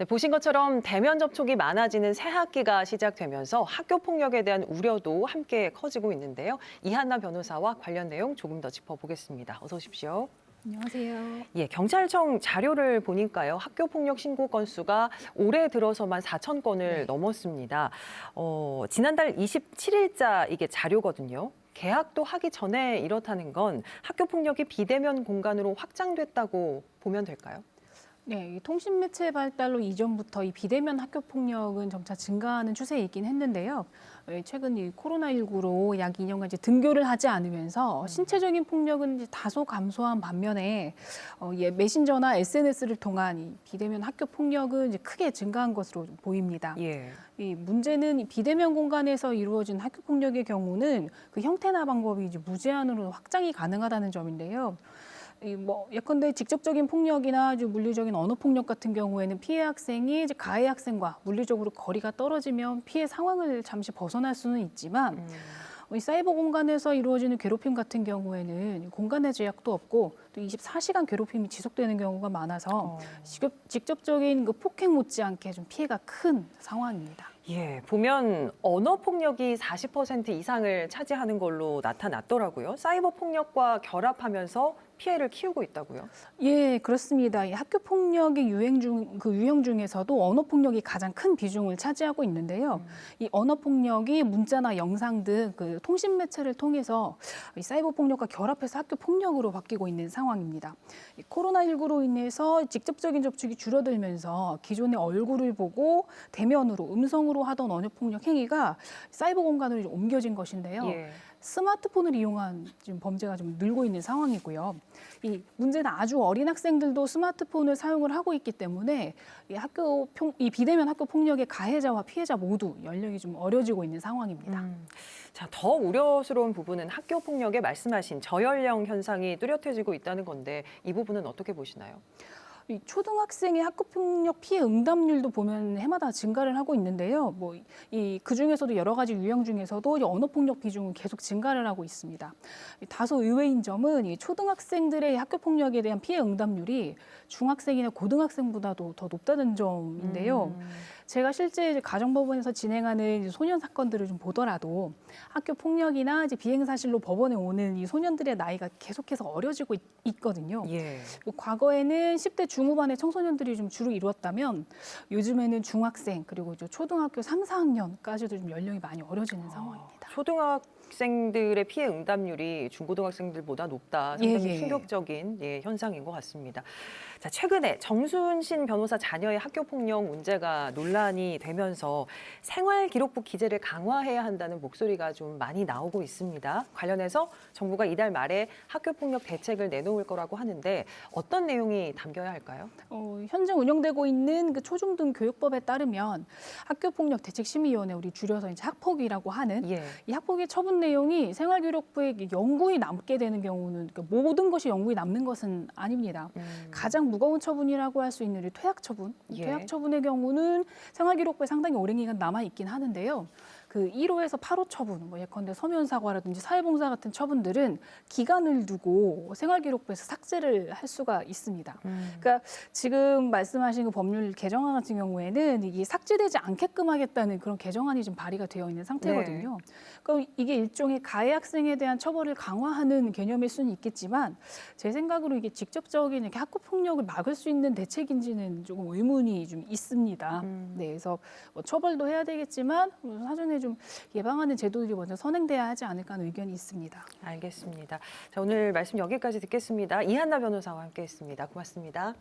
네, 보신 것처럼 대면 접촉이 많아지는 새 학기가 시작되면서 학교 폭력에 대한 우려도 함께 커지고 있는데요. 이한나 변호사와 관련 내용 조금 더 짚어보겠습니다. 어서 오십시오. 안녕하세요. 예, 경찰청 자료를 보니까요. 학교 폭력 신고 건수가 올해 들어서만 4천 건을 넘었습니다. 지난달 27일자 이게 자료거든요. 개학도 하기 전에 이렇다는 건 학교 폭력이 비대면 공간으로 확장됐다고 보면 될까요? 네, 이 통신 매체 발달로 이전부터 이 비대면 학교 폭력은 점차 증가하는 추세이긴 했는데요. 최근 이 코로나19로 약 2년간 이제 등교를 하지 않으면서 신체적인 폭력은 이제 다소 감소한 반면에 메신저나 SNS를 통한 이 비대면 학교 폭력은 이제 크게 증가한 것으로 보입니다. 예. 이 문제는 이 비대면 공간에서 이루어진 학교 폭력의 경우는 그 형태나 방법이 이제 무제한으로 확장이 가능하다는 점인데요. 예컨대 직접적인 폭력이나 아주 물리적인 언어 폭력 같은 경우에는 피해 학생이 이제 가해 학생과 물리적으로 거리가 떨어지면 피해 상황을 잠시 벗어날 수는 있지만 이 사이버 공간에서 이루어지는 괴롭힘 같은 경우에는 공간의 제약도 없고 또 24시간 괴롭힘이 지속되는 경우가 많아서 직접적인 그 폭행 못지않게 좀 피해가 큰 상황입니다. 예, 보면 언어 폭력이 40% 이상을 차지하는 걸로 나타났더라고요. 사이버 폭력과 결합하면서 피해를 키우고 있다고요? 예, 그렇습니다. 이 학교 폭력의 유형 중에서도 언어 폭력이 가장 큰 비중을 차지하고 있는데요. 이 언어 폭력이 문자나 영상 등 그 통신 매체를 통해서 이 사이버 폭력과 결합해서 학교 폭력으로 바뀌고 있는 상황입니다. 이 코로나19로 인해서 직접적인 접촉이 줄어들면서 기존의 얼굴을 보고 대면으로 음성으로 하던 언어 폭력 행위가 사이버 공간으로 이제 옮겨진 것인데요. 예. 스마트폰을 이용한 지금 범죄가 좀 늘고 있는 상황이고요. 이 문제는 아주 어린 학생들도 스마트폰을 사용을 하고 있기 때문에 이 비대면 학교 폭력의 가해자와 피해자 모두 연령이 좀 어려지고 있는 상황입니다. 자, 더 우려스러운 부분은 학교 폭력에 말씀하신 저연령 현상이 뚜렷해지고 있다는 건데 이 부분은 어떻게 보시나요? 이 초등학생의 학교폭력 피해 응답률도 보면 해마다 증가를 하고 있는데요. 그 중에서도 여러 가지 유형 중에서도 이 언어폭력 비중은 계속 증가를 하고 있습니다. 다소 의외인 점은 이 초등학생들의 학교폭력에 대한 피해 응답률이 중학생이나 고등학생보다도 더 높다는 점인데요. 제가 실제 이제 가정법원에서 진행하는 이제 소년 사건들을 좀 보더라도 학교 폭력이나 이제 비행 사실로 법원에 오는 이 소년들의 나이가 계속해서 어려지고 있거든요. 예. 과거에는 10대 중후반의 청소년들이 좀 주로 이루었다면 요즘에는 중학생 그리고 이제 초등학교 3, 4학년까지도 좀 연령이 많이 어려지는 상황입니다. 초등학생들의 피해 응답률이 중고등학생들보다 높다. 상당히 예. 충격적인 현상인 것 같습니다. 자, 최근에 정순신 변호사 자녀의 학교 폭력 문제가 논란이 되면서 생활기록부 기재를 강화해야 한다는 목소리가 좀 많이 나오고 있습니다. 관련해서 정부가 이달 말에 학교 폭력 대책을 내놓을 거라고 하는데 어떤 내용이 담겨야 할까요? 현재 운영되고 있는 그 초중등 교육법에 따르면 학교폭력대책심의위원회 우리 줄여서 이제 학폭위라고 하는 예. 이 학폭위 처분 내용이 생활기록부에 영구히 남게 되는 경우는 그러니까 모든 것이 영구히 남는 것은 아닙니다. 가장 무거운 처분이라고 할 수 있는 이 퇴학 처분. 예. 퇴학 처분의 경우는 생활기록부에 상당히 오랜 기간 남아 있긴 하는데요. 그 1호에서 8호 처분, 예컨대 서면 사과라든지 사회봉사 같은 처분들은 기간을 두고 생활기록부에서 삭제를 할 수가 있습니다. 그러니까 지금 말씀하신 그 법률 개정안 같은 경우에는 이게 삭제되지 않게끔 하겠다는 그런 개정안이 좀 발의가 되어 있는 상태거든요. 그럼 이게 일종의 가해 학생에 대한 처벌을 강화하는 개념일 수는 있겠지만 제 생각으로 이게 직접적인 이렇게 학교 폭력을 막을 수 있는 대책인지는 조금 의문이 좀 있습니다. 네, 그래서 처벌도 해야 되겠지만 사전에 좀 예방하는 제도들이 먼저 선행돼야 하지 않을까 하는 의견이 있습니다. 알겠습니다. 자, 오늘 말씀 여기까지 듣겠습니다. 이한나 변호사와 함께했습니다. 고맙습니다.